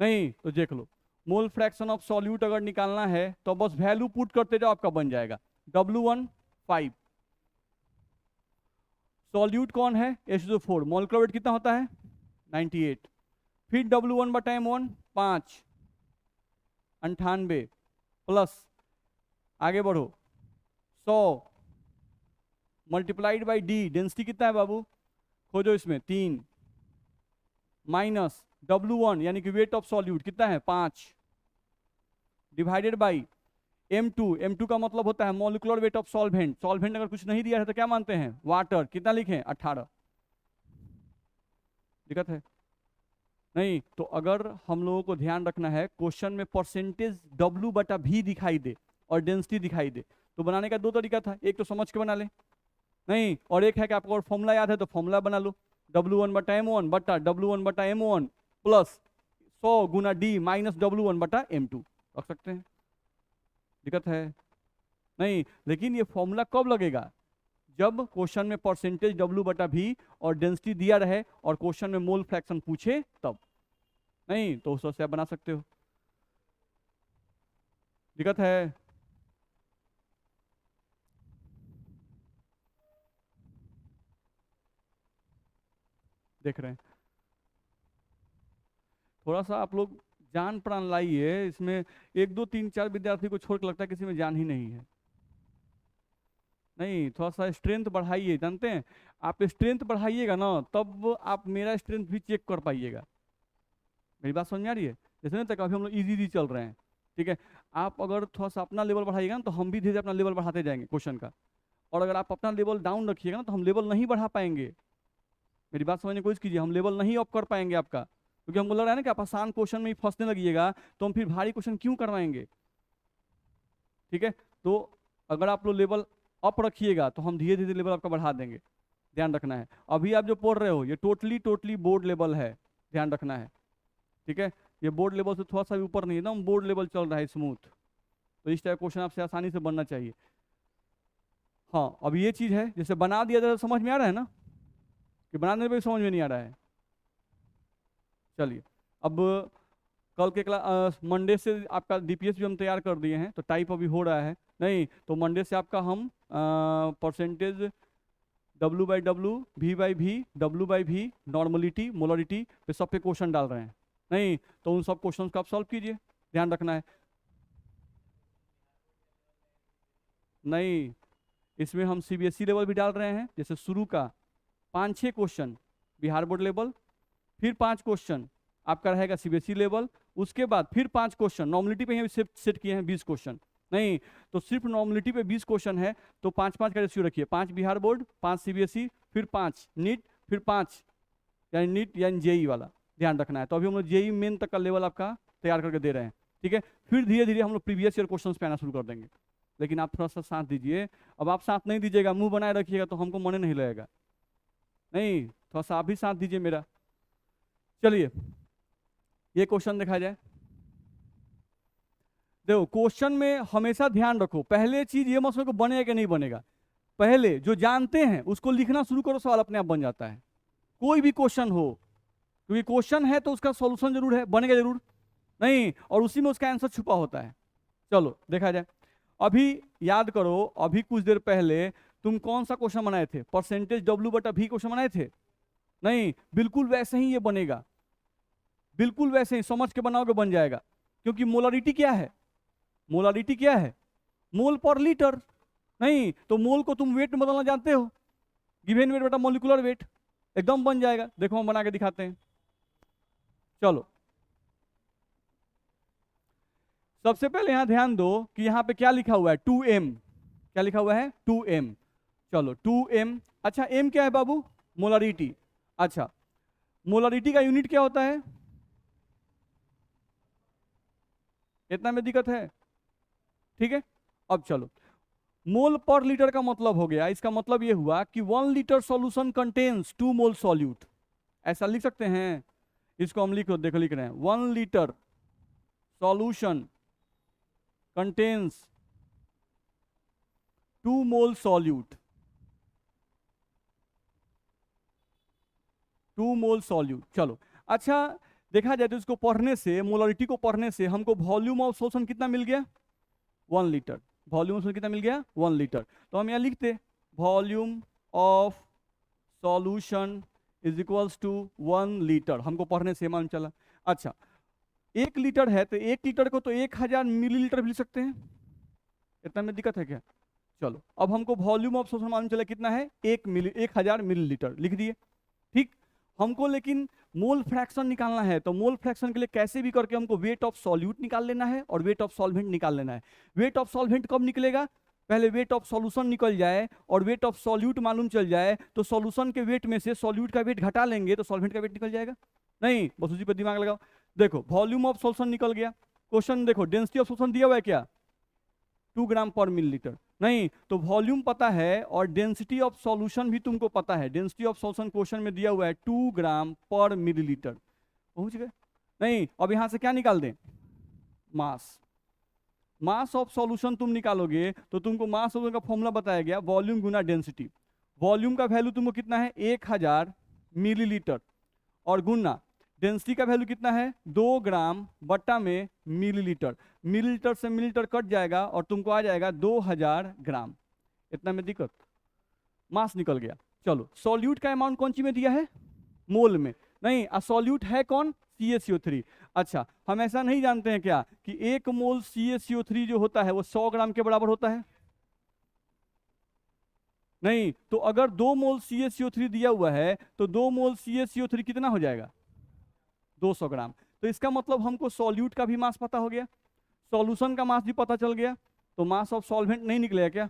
नहीं तो देख लो, मोल फ्रैक्शन ऑफ सॉल्यूट अगर निकालना है तो बस वैल्यू पुट करते जाओ, आपका बन जाएगा W1 5। सॉल्यूट कौन है, H2O4। मॉलिक्यूलर वेट कितना होता है 98। फिर W1 बटा M1 5 98 प्लस आगे बढ़ो 100 मल्टीप्लाइड बाई D, डेंसिटी कितना है बाबू खोजो इसमें 3 माइनस W1 यानी कि वेट ऑफ सॉल्यूट कितना है 5 डिवाइडेड बाई M2। M2 का मतलब होता है molecular weight of solvent. Solvent अगर कुछ नहीं दिया है तो क्या मानते हैं वाटर। कितना लिखें 18। दिक्कत है नहीं। तो अगर हम लोगों को ध्यान रखना है क्वेश्चन में परसेंटेज W बटा V दिखाई दे और डेंसिटी दिखाई दे तो बनाने का दो तरीका था, एक तो समझ के बना ले नहीं, और एक है कि आपको फॉर्मूला याद है तो फॉर्मूला बना लो W1 बटा M1 बटा W1 बटा M1 प्लस 100 गुना D माइनस W1 बटा M2 रख सकते हैं। दिक्कत है नहीं। लेकिन ये फॉर्मूला कब लगेगा, जब क्वेश्चन में परसेंटेज W बटा V और डेंसिटी दिया रहे और क्वेश्चन में मोल फ्रैक्शन पूछे तब। नहीं तो उससे आप बना सकते हो। दिक्कत है देख रहे हैं। थोड़ा सा आप लोग जान प्राण लाइए इसमें। 1 2 3 4 विद्यार्थी को छोड़ के लगता है किसी में जान ही नहीं है। नहीं थोड़ा सा स्ट्रेंथ बढ़ाइए। जानते हैं आप स्ट्रेंथ बढ़ाइएगा ना तब आप मेरा स्ट्रेंथ भी चेक कर पाइएगा। मेरी बात समझ में आ रही है। जैसे नहीं तक अभी हम लोग इजी चल रहे हैं, ठीक है। आप अगर थोड़ा सा अपना लेवल बढ़ाइएगा ना तो हम भी धीरे धीरे अपना लेवल बढ़ाते जाएंगे क्वेश्चन का। और अगर आप अपना लेवल डाउन रखिएगा ना तो हम लेवल नहीं बढ़ा पाएंगे। मेरी बात समझने की कोशिश कीजिए, हम लेवल नहीं अप कर पाएंगे आपका, क्योंकि हमको लग रहा है ना कि आप आसान क्वेश्चन में ही फंसने लगिएगा तो हम फिर भारी क्वेश्चन क्यों करवाएंगे। ठीक है, तो अगर आप लोग लेवल अप रखिएगा तो हम धीरे धीरे लेवल आपका बढ़ा देंगे। ध्यान रखना है। अभी आप जो पढ़ रहे हो ये टोटली बोर्ड लेवल है, ध्यान रखना है। ठीक है, ये बोर्ड लेवल से थोड़ा सा भी ऊपर नहीं है, एकदम बोर्ड लेवल चल रहा है स्मूथ। तो इस टाइप क्वेश्चन आपसे आसानी से बनना चाहिए। हाँ अब ये चीज है, जैसे बना दिया जाए समझ में आ रहा है ना, कि बनाने में भी समझ में नहीं आ रहा है। चलिए अब कल के क्लास मंडे से आपका डीपीएस भी हम तैयार कर दिए हैं, तो टाइप अभी हो रहा है नहीं, तो मंडे से आपका हम percentage W by W, V by V, W by V, normality, molarity पे सब पे क्वेश्चन डाल रहे हैं। नहीं तो उन सब क्वेश्चंस को आप सॉल्व कीजिए, ध्यान रखना है। नहीं इसमें हम CBSE लेवल भी डाल रहे हैं। जैसे शुरू का 5-6 क्वेश्चन बिहार बोर्ड लेवल, फिर 5 क्वेश्चन आपका रहेगा CBSE लेवल, उसके बाद फिर 5 क्वेश्चन नॉर्मलिटी पे ही सेट किए हैं 20 क्वेश्चन। नहीं तो सिर्फ नॉर्मलिटी पे 20 क्वेश्चन है तो 5-5 का रेशियो रखिए, 5 बिहार बोर्ड, 5 CBSE, फिर 5 नीट, फिर 5 यानी नीट यानी जेई वाला, ध्यान रखना है। तो अभी हम लोग जेई मेन तक का लेवल आपका तैयार करके दे रहे हैं। ठीक है, फिर धीरे धीरे हम लोग प्रीवियस ईयर क्वेश्चन पे आना शुरू कर देंगे। लेकिन आप थोड़ा सा साथ दीजिए। अब आप साथ नहीं दीजिएगा, मुंह बनाए रखिएगा तो हमको मन नहीं लगेगा। नहीं थोड़ा सा आप भी साथ दीजिए मेरा। चलिए ये क्वेश्चन देखा जाए। देखो क्वेश्चन में हमेशा ध्यान रखो, पहले चीज ये मत सोचो बनेगा कि नहीं बनेगा, पहले जो जानते हैं उसको लिखना शुरू करो, सवाल अपने आप बन जाता है। कोई भी क्वेश्चन हो, क्योंकि क्वेश्चन है तो उसका सॉल्यूशन जरूर है, बनेगा जरूर नहीं, और उसी में उसका आंसर छुपा होता है। चलो देखा जाए। अभी याद करो, अभी कुछ देर पहले तुम कौन सा क्वेश्चन बनाए थे, परसेंटेज W बटा V क्वेश्चन बनाए थे। नहीं बिल्कुल वैसे ही ये बनेगा, बिल्कुल वैसे ही समझ के बनाओगे बन जाएगा। क्योंकि मोलारिटी क्या है, मोलारिटी क्या है, मोल पर लीटर। नहीं तो मोल को तुम वेट में बदलना जानते हो, गिवन वेट बटा मॉलिक्यूलर वेट, एकदम बन जाएगा। देखो हम बना के दिखाते हैं। चलो सबसे पहले यहां ध्यान दो कि यहां पे क्या लिखा हुआ है 2m, क्या लिखा हुआ है 2m। चलो 2m, अच्छा m क्या है बाबू, मोलारिटी। अच्छा मोलारिटी का यूनिट क्या होता है, इतना में दिक्कत है? ठीक है, अब चलो, मोल पर लीटर का मतलब हो गया, इसका मतलब ये हुआ कि 1 लीटर सॉल्यूशन कंटेन्स 2 मोल सॉल्यूट, ऐसा लिख सकते हैं। इसको हम लिखो, देखो लिख रहे हैं 1 लीटर सॉल्यूशन कंटेन्स 2 मोल सॉल्यूट, 2 मोल सॉल्यूट। चलो अच्छा, देखा जाए तो इसको पढ़ने से, मोलरिटी को पढ़ने से हमको वॉल्यूम ऑफ सॉल्यूशन कितना मिल गया? 1 लीटर। वॉल्यूम ऑफ कितना मिल गया? 1 लीटर। तो हम यहाँ लिखते volume of solution is equals to 1 litre, हमको पढ़ने से मालूम चला। अच्छा, 1 लीटर है तो 1 लीटर को तो 1000 मिलीलीटर भी लिख सकते हैं, इतना में दिक्कत है क्या? चलो, अब हमको वॉल्यूम ऑफ सॉल्यूशन मालूम चला कितना है, 1000 मिलीलीटर लिख दिए। ठीक, हमको लेकिन मोल फ्रैक्शन निकालना है, तो मोल फ्रैक्शन के लिए कैसे भी करके हमको वेट ऑफ सॉल्यूट निकाल लेना है और वेट ऑफ सॉल्वेंट निकाल लेना है। वेट ऑफ सॉल्वेंट कब निकलेगा? पहले वेट ऑफ सॉल्यूशन निकल जाए और वेट ऑफ सॉल्यूट मालूम चल जाए, तो सॉल्यूशन के वेट में से सॉल्यूट का वेट घटा लेंगे तो सॉल्वेंट का वेट निकल जाएगा। नहीं, बस उसी पर दिमाग लगाओ। देखो, वॉल्यूम ऑफ सॉल्यूशन निकल गया। क्वेश्चन देखो, डेंसिटी ऑफ सॉल्यूशन दिया हुआ है क्या? 2 ग्राम पर मिलीलीटर। नहीं, तो वॉल्यूम पता है और डेंसिटी ऑफ सॉल्यूशन भी तुमको पता है। डेंसिटी ऑफ सॉल्यूशन क्वेश्चन में दिया हुआ है 2 ग्राम पर मिलीलीटर। पहुंच गए? नहीं, अब यहां से क्या निकाल दें? मास। मास ऑफ सॉल्यूशन तुम निकालोगे तो तुमको मास सॉल्यूशन का फॉर्मूला बताया गया, वॉल्यूम गुना डेंसिटी। वॉल्यूम का वैल्यू तुमको कितना है? 1000 मिलीलीटर, और गुना डेंसिटी का वैल्यू कितना है? 2 ग्राम बट्टा में मिलीलीटर। मिलीलीटर से मिलीलीटर कट जाएगा और तुमको आ जाएगा 2000 ग्राम। इतना में दिक्कत? मास निकल गया। चलो, सॉल्यूट का अमाउंट कौन सी में दिया है? मोल में। नहीं, सॉल्यूट है कौन? CaCO3। अच्छा, हम ऐसा नहीं जानते हैं क्या कि 1 मोल CaCO3 जो होता है वो 100 ग्राम के बराबर होता है? नहीं, तो अगर 2 मोल CaCO3 दिया हुआ है तो 2 मोल CaCO3 कितना हो जाएगा? 200 ग्राम। तो इसका मतलब हमको सॉल्यूट का भी मास पता हो गया, सॉल्यूशन का मास भी पता चल गया। तो मास ऑफ सॉल्वेंट नहीं निकलेगा क्या?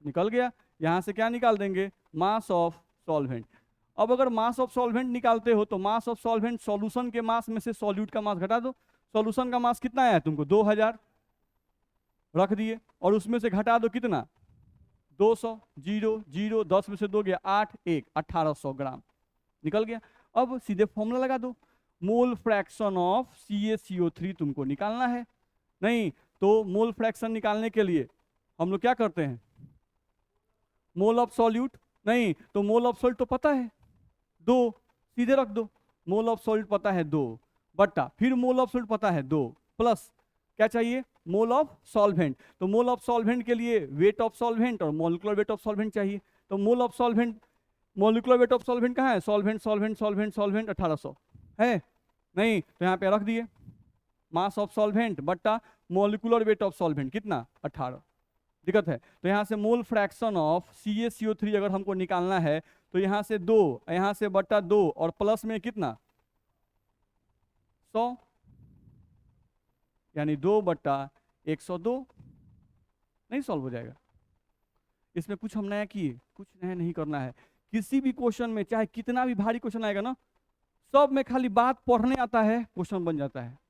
निकल गया। यहां से क्या निकाल देंगे? Mass of solvent. अब अगर मास ऑफ सॉल्वेंट निकालते हो तो मास ऑफ सॉल्वेंट सॉल्यूशन के मास में से सॉल्यूट का मास घटा दो। सॉल्यूशन का मास कितना आया तुमको? 2000 रख दिए, और उसमें से घटा दो कितना? 200। 0 0 10 में से 2 गया 8, 1 1800 ग्राम निकल गया। अब सीधे फॉर्मूला लगा दो, मोल फ्रैक्शन ऑफ CaCO3 तुमको निकालना है। नहीं, तो मोल फ्रैक्शन निकालने के लिए हम लोग क्या करते हैं? मोल ऑफ सॉल्यूट। नहीं, तो मोल ऑफ सॉल्यूट तो पता है 2, सीधे रख दो। मोल ऑफ सॉल्यूट पता है 2 बट्टा, फिर मोल ऑफ सॉल्यूट पता है 2 प्लस क्या चाहिए? मोल ऑफ सॉल्वेंट। तो मोल ऑफ सॉल्वेंट के लिए वेट ऑफ सॉल्वेंट और मोलिकुलर वेट ऑफ सॉल्वेंट चाहिए। तो मोल of solvent, molecular weight of solvent कहाँ है? सॉल्वेंट सॉल्वेंट सॉल्वेंट सॉल्वेंट 1800 है। नहीं, तो यहाँ पे रख दिए मास ऑफ सॉल्वेंट बट्टा मोलिकुलर वेट ऑफ सॉल्वेंट कितना? 18। दिक्कत है? तो यहाँ से मोल फ्रैक्शन ऑफ CaCO3 अगर हमको निकालना है तो यहाँ से 2, यहाँ से बट्टा 2 और प्लस में कितना? 100, यानी 2 बट्टा 102। नहीं सॉल्व हो जाएगा? इसमें कुछ हम नया किए? कुछ नया नहीं करना है। किसी भी क्वेश्चन में चाहे कितना भी भारी क्वेश्चन आएगा ना, सब में खाली बात पढ़ने आता है, क्वेश्चन बन जाता है।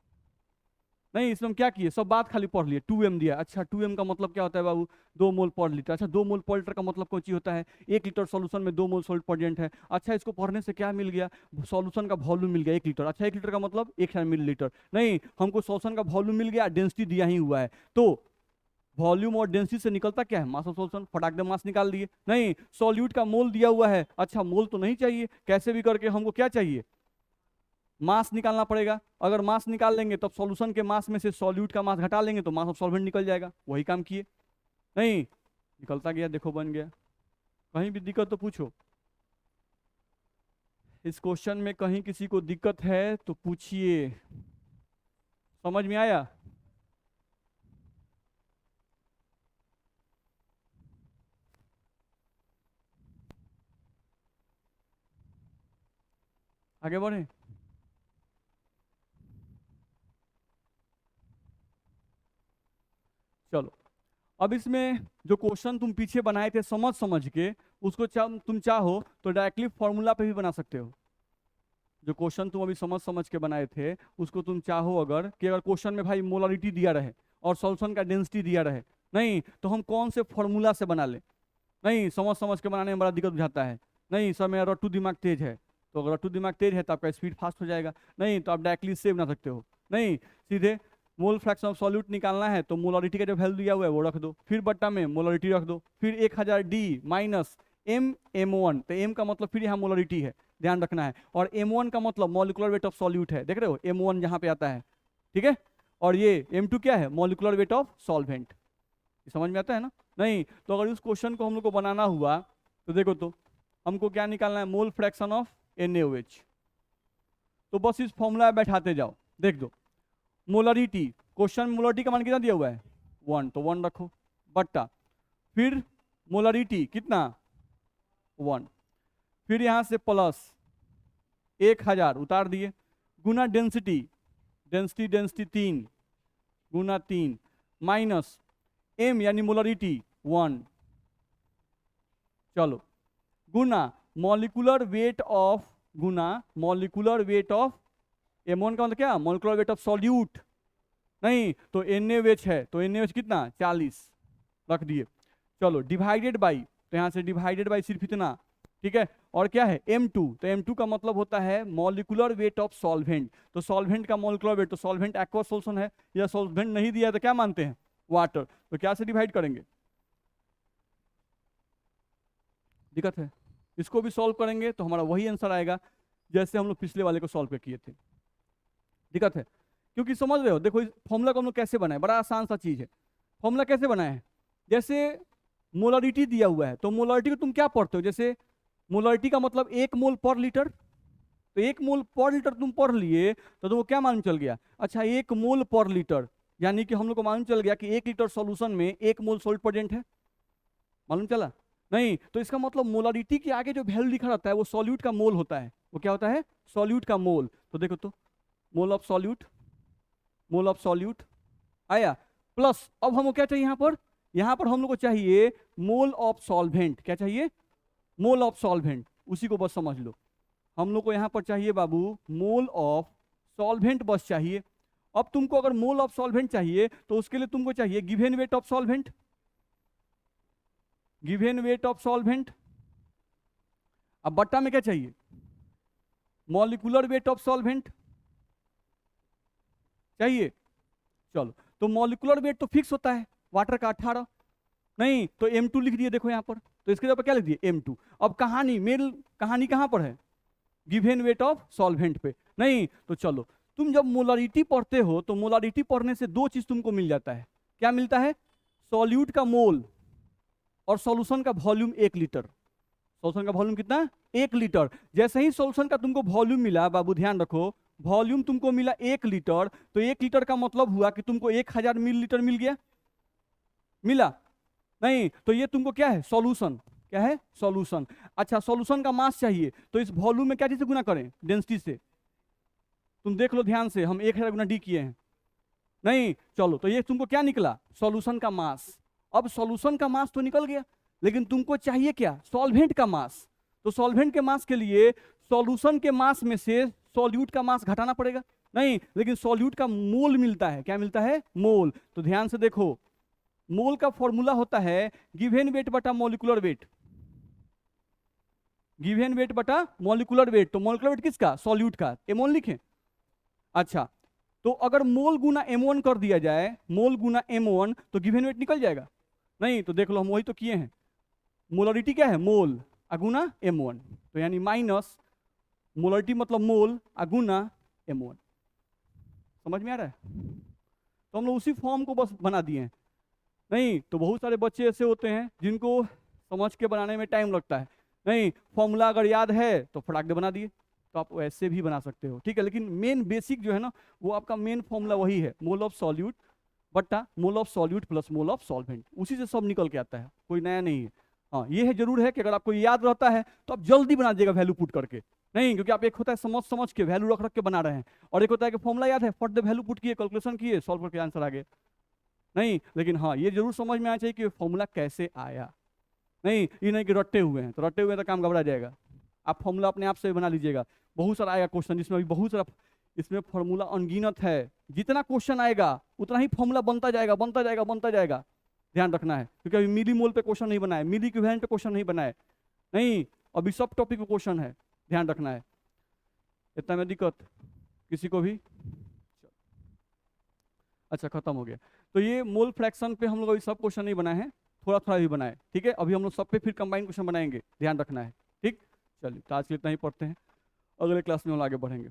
नहीं, इसमें हम क्या किए? सब बात खाली पढ़ लिए। 2m दिया, अच्छा 2m का मतलब क्या होता है बाबू? 2 मोल पर लीटर। अच्छा, 2 मोल पर लीटर का मतलब कौन चीज होता है? 1 लीटर सॉल्यूशन में 2 मोल सॉल्ट प्रेजेंट है। अच्छा, इसको पढ़ने से क्या मिल गया? सॉल्यूशन का वॉल्यूम मिल गया 1 लीटर। अच्छा, 1 लीटर का मतलब 1000 मिलीलीटर। नहीं, हमको सॉल्यूशन का वॉल्यूम मिल गया, डेंसिटी दिया ही हुआ है। तो वॉल्यूम और डेंसिटी से निकलता क्या है? Mass of solution. फटाक दे मास निकाल दिए। नहीं, सॉल्यूट का मोल दिया हुआ है। अच्छा, मोल तो नहीं चाहिए, कैसे भी करके हमको क्या चाहिए? मास निकालना पड़ेगा। अगर मास निकाल लेंगे तब सॉल्यूशन के मास में से सॉल्यूट का मास घटा लेंगे तो मास ऑफ सॉल्वेंट निकल जाएगा। वही काम किए। नहीं, निकलता गया, देखो बन गया। कहीं भी दिक्कत तो पूछो। इस क्वेश्चन में कहीं किसी को दिक्कत है तो पूछिए। समझ में आया? आगे बढ़े। चलो, अब इसमें जो क्वेश्चन तुम पीछे बनाए थे समझ समझ के, उसको तुम चाहो तो डायरेक्टली फॉर्मूला पे भी बना सकते हो। जो क्वेश्चन तुम अभी समझ समझ के बनाए थे उसको तुम चाहो अगर कि अगर क्वेश्चन में भाई मोलारिटी दिया रहे और सॉल्यूशन का डेंसिटी दिया रहे, नहीं तो हम कौन से फॉर्मूला से बना ले, नहीं समझ समझ के बनाने में बड़ा दिक्कत बुझाता है। नहीं सर मेरा रट्टू दिमाग तेज है, तो अगर रट्टू दिमाग तेज है तो आपका स्पीड फास्ट हो जाएगा, नहीं तो आप डायरेक्टली इससे बना सकते हो। नहीं, सीधे मोल फ्रैक्शन ऑफ सॉल्यूट निकालना है तो मोलारिटी का जो वैल्यू दिया हुआ है वो रख दो, फिर बट्टा में मोलारिटी रख दो, फिर 1000 डी माइनस एम M1, तो एम का मतलब फिर यहाँ मोलारिटी है, ध्यान रखना है, और M1 का मतलब मॉलिक्यूलर वेट ऑफ सॉल्यूट है, देख रहे हो M1 यहाँ पे आता है, ठीक है, और ये M2 क्या है, मॉलिक्यूलर वेट ऑफ सॉल्वेंट। समझ में आता है ना। नहीं तो अगर उस क्वेश्चन को हम लोग को बनाना हुआ तो देखो तो हमको क्या निकालना है, मोल फ्रैक्शन ऑफ NaOH। तो बस इस फॉर्मूला में बैठाते जाओ, देख दो मोलरिटी, क्वेश्चन में मोलरिटी का मान कितना दिया हुआ है 1, तो 1 रखो, बट्टा फिर मोलरिटी कितना 1, फिर यहां से प्लस 1000 उतार दिए, गुना डेंसिटी, डेंसिटी 3 गुना 3 माइनस एम यानी मोलरिटी 1, चलो गुना मॉलिक्यूलर वेट ऑफ, गुना मॉलिक्यूलर वेट ऑफ M1 का मतलब क्या, मॉलिक्यूलर वेट ऑफ सॉल्यूट, नहीं तो NaOH है तो NaOH कितना 40 रख दिए, चलो डिवाइडेड बाई, तो यहाँ से डिवाइडेड बाई सिर्फ इतना, ठीक है, और क्या है M2, तो M2 का मतलब होता है मॉलिक्यूलर वेट ऑफ सॉल्वेंट, तो सॉल्वेंट का मॉलिक्यूलर वेट, तो सॉल्वेंट एक्वा सॉल्यूशन है, या सॉल्वेंट नहीं दिया है तो क्या मानते हैं वाटर, तो क्या से डिवाइड करेंगे, दिक्कत है, इसको भी सॉल्व करेंगे तो हमारा वही आंसर आएगा जैसे हम लोग पिछले वाले को सॉल्व किए थे, दिक्कत है, क्योंकि समझ रहे हो, देखो इस फॉर्मूला को हम लोग कैसे बनाए, बड़ा आसान सा चीज है, फॉर्मूला कैसे बनाए हैं, जैसे मोलरिटी दिया हुआ है तो मोलरिटी को तुम क्या पढ़ते हो, जैसे मोलरिटी का मतलब 1 मोल पर लीटर, तो 1 मोल पर लीटर तुम पढ़ लिए तो तुमको क्या मालूम चल गया, अच्छा 1 मोल पर लीटर, यानी कि हम लोग को मालूम चल गया कि 1 लीटर सॉल्यूशन में 1 मोल सॉल्ट प्रेजेंट है, मालूम चला, नहीं तो इसका मतलब मोलरिटी के आगे जो वैल्यू लिखा रहता है वो सॉल्यूट का मोल होता है, वो क्या होता है सॉल्यूट का मोल, तो देखो तो मोल of solute, mole of solute आया, प्लस अब हमको क्या चाहिए यहाँ पर हम लोग को चाहिए मोल ऑफ सॉल्वेंट, क्या चाहिए मोल ऑफ सॉल्वेंट, उसी को बस समझ लो, हम लोग को यहाँ पर चाहिए बाबू मोल ऑफ सॉल्वेंट बस चाहिए। अब तुमको अगर मोल ऑफ सॉल्वेंट चाहिए तो उसके लिए तुमको चाहिए given weight of solvent, given weight of solvent, अब बट्टा में क्या चाहिए मॉलिक्यूलर वेट ऑफ सॉल्वेंट चाहिए, चलो तो मॉलिक्यूलर वेट तो फिक्स होता है वाटर का 18, नहीं तो M2 लिख दिए, देखो यहाँ पर तो इसके ऊपर क्या लिख दिए M2, अब कहानी मेल कहानी कहाँ पर है गिवन वेट ऑफ सॉल्वेंट पे, नहीं तो चलो तुम जब मोलरिटी पढ़ते हो तो मोलरिटी पढ़ने से 2 चीज तुमको मिल जाता है, क्या मिलता है सॉल्यूट का मोल और सॉल्यूशन का वॉल्यूम 1 लीटर, सॉल्यूशन का वॉल्यूम कितना 1 लीटर, जैसे ही सॉल्यूशन का तुमको वॉल्यूम मिला बाबू ध्यान रखो, वॉल्यूम तुमको मिला 1 लीटर, तो 1 लीटर का मतलब हुआ कि तुमको 1000 मिलीलीटर मिल गया, मिला, नहीं तो ये तुमको क्या है सॉल्यूशन, क्या है सॉल्यूशन, अच्छा सॉल्यूशन का मास चाहिए तो इस वॉल्यूम में क्या चीज से गुना करें डेंसिटी से, तुम देख लो ध्यान से हम 1000 गुना डी किए हैं, नहीं चलो तो ये तुमको क्या निकला सॉल्यूशन का मास, अब सॉल्यूशन का मास तो निकल गया लेकिन तुमको चाहिए क्या सॉल्वेंट का मास, तो सॉल्वेंट के मास के लिए सॉल्यूशन के मास में से सॉल्यूट का मास घटाना पड़ेगा, नहीं लेकिन सॉल्यूट का मोल मिलता है, क्या मिलता है मोल, तो ध्यान से देखो मोल का फॉर्मूला होता है गिवन वेट बटा मॉलिक्यूलर वेट, गिवन वेट बटा मॉलिक्यूलर वेट, तो मॉलिक्यूलर वेट किसका सॉल्यूट का M1 लिखें, अच्छा तो अगर मोल गुना M1 कर दिया जाए, मोल गुना M1 तो गिवन वेट निकल जाएगा, नहीं तो देख लो हम वही तो किए हैं, मोलरिटी क्या है मोल अगुना M1, तो यानी माइनस मोलरिटी मतलब मोल अगुना M1, समझ में आ रहा है, तो हम लोग उसी फॉर्म को बस बना दिए हैं, नहीं तो बहुत सारे बच्चे ऐसे होते हैं जिनको समझ के बनाने में टाइम लगता है, नहीं फॉर्मूला अगर याद है तो फटाक दे बना दिए, तो आप ऐसे भी बना सकते हो, ठीक है, लेकिन मेन बेसिक जो है ना वो आपका मेन फॉर्मूला वही है मोल ऑफ सॉल्यूट बट्टा मोल of solute plus mole of solvent, उसी से सब निकल के आता है, कोई नया नहीं है, हाँ ये है जरूर है कि अगर आपको याद रहता है तो आप जल्दी बना दीजिएगा वैल्यू पुट करके, नहीं क्योंकि आप एक होता है समझ समझ के वैल्यू रख रख के बना रहे हैं, और एक होता है कि फॉर्मूला याद है फट दे वैल्यू पुट किए कैलकुलेशन किए सॉल्व करके आंसर आ गए, नहीं लेकिन हाँ ये जरूर समझ में आना चाहिए कि फॉर्मूला कैसे आया, नहीं ये नहीं कि रट्टे हुए हैं तो रट्टे हुए तो काम घबरा जाएगा, आप फॉर्मूला अपने आप से भी बना लीजिएगा। बहुत सारा आएगा क्वेश्चन जिसमें अभी बहुत सारा, इसमें फॉर्मूला अनगिनत है। जितना क्वेश्चन आएगा उतना ही फॉर्मूला बनता जाएगा, बनता जाएगा, बनता जाएगा। ध्यान रखना है, क्योंकि अभी मिली मोल पे क्वेश्चन नहीं बना है, मिली इक्विवेलेंट पे क्वेश्चन नहीं बना है, नहीं, अभी सब टॉपिक पे क्वेश्चन है। ध्यान रखना है। इतना में दिक्कत किसी को भी? अच्छा, खत्म हो गया। तो ये मोल फ्रैक्शन पे हम लोग अभी सब क्वेश्चन नहीं बनाए हैं, थोड़ा थोड़ा भी बनाए, ठीक है। अभी हम लोग सब पे फिर कंबाइन क्वेश्चन बनाएंगे, ध्यान रखना है, ठीक। चलिए, तो आज के इतना ही पढ़ते हैं, अगले क्लास में हम आगे बढ़ेंगे।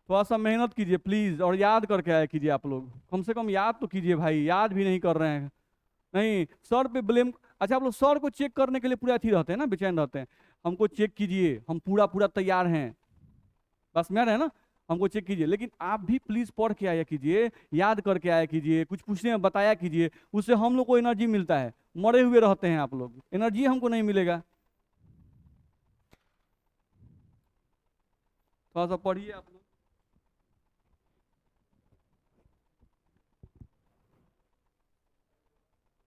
थोड़ा सा मेहनत कीजिए प्लीज, और याद करके आया कीजिए। आप लोग कम से कम याद तो कीजिए भाई, याद भी नहीं कर रहे हैं। नहीं, सर पे ब्लेम। अच्छा, आप लोग सर को चेक करने के लिए पूरा अथी रहते हैं ना, बेचैन रहते हैं। हमको चेक कीजिए, हम पूरा पूरा तैयार हैं, बस में है ना, हमको चेक कीजिए। लेकिन आप भी प्लीज पढ़ के आया कीजिए, याद करके आया कीजिए, कुछ पूछने में बताया कीजिए, उससे हम लोग को एनर्जी मिलता है। मरे हुए रहते हैं आप लोग, एनर्जी हमको नहीं मिलेगा। थोड़ा सा पढ़िए आप लोग।